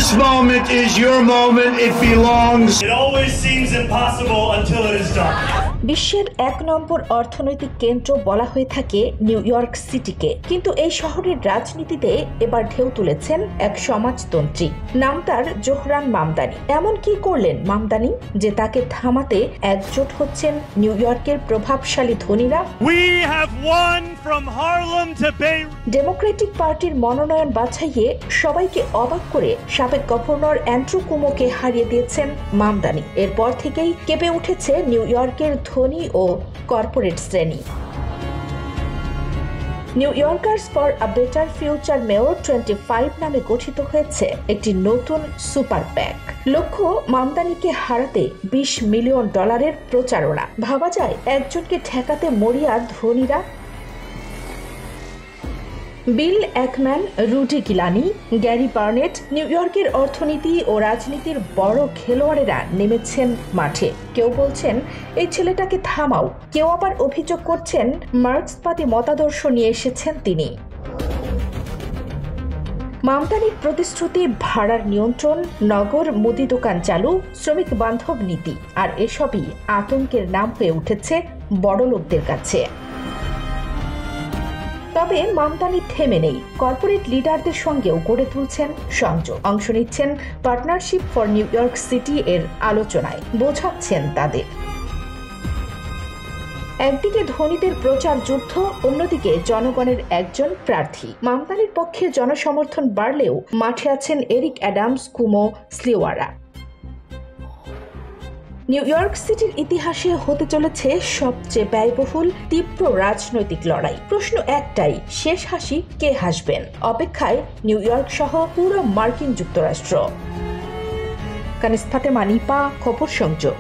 This moment is your moment. It belongs. It always seems impossible until it is done. বিশ্বের ১ নম্বর অর্থনৈতিক কেন্দ্র বলা হয়ে থাকে নিউ ইয়র্ক সিটিকে, কিন্তু এই শহরের রাজনীতিতে এবার ঢেউ তুলেছেন এক সমাজতন্ত্রী। নাম তার জোহরান মামদানি। এমন কি করলেন মামদানি যে তাকে থামাতে একজোট হচ্ছেন নিউ ইয়র্কের প্রভাবশালী ধনীরা? ডেমোক্রেটিক পার্টির মনোনয়ন বাছাইয়ে সবাইকে অবাক করে সাবেক গভর্নর অ্যান্ড্রু কুমোকে হারিয়ে দিয়েছেন মামদানি। এরপর থেকেই কেঁপে উঠেছে নিউ ইয়র্কের ধনী ও কর্পোরেট শ্রেণী। New Yorkers for a better future mayor 25 নামে গঠিত হয়েছে একটি নতুন সুপার প্যাক। লক্ষ্য মামদানিকে হারাতে $20 মিলিয়ন প্রচারণা। ভাবা যায় একজনকে ঠেকাতে মরিয়া ধনীরা। Bill Ackman, Rudy Giuliani, Gary Barnett, নিউ ইয়র্কের অর্থনীতি ও রাজনীতির বড় খেলোয়াড়েরা নেমেছেন মাঠে। কেউ বলছেন এই ছেলেটাকে থামাও, কেউ আবার অভিযোগ করছেন মার্ক্সবাদী মতাদর্শ নিয়ে এসেছেন তিনি। মামদানির প্রতিশ্রুতি ভাড়ার নিয়ন্ত্রণ, নগর মুদি দোকান চালু, শ্রমিক বান্ধব নীতি, আর এসবই আতঙ্কের নাম হয়ে উঠেছে বড়লোকদের কাছে। তবে মামদানি থেমে নেই। কর্পোরেট লিডারদের সঙ্গেও গড়ে তুলছেন সংযোগ, অংশ নিচ্ছেন partnership for new York city এর আলোচনায়, বোঝাচ্ছেন তাদের। একদিকে ধনীদের প্রচার যুদ্ধ, অন্যদিকে জনগণের একজন প্রার্থী। মামদানির পক্ষে জনসমর্থন বাড়লেও মাঠে আছেন এরিক অ্যাডামস, কুমো, স্লিওয়ারা। নিউ ইয়র্ক সিটির ইতিহাসে হতে চলেছে সবচেয়ে ব্যয়বহুল তীব্র রাজনৈতিক লড়াই। প্রশ্ন একটাই, শেষ হাসি কে হাসবেন? অপেক্ষায় নিউ ইয়র্ক সহ পুরো মার্কিন যুক্তরাষ্ট্র। কানিস ফাতেমা, নিপা, খবর সংযোগ।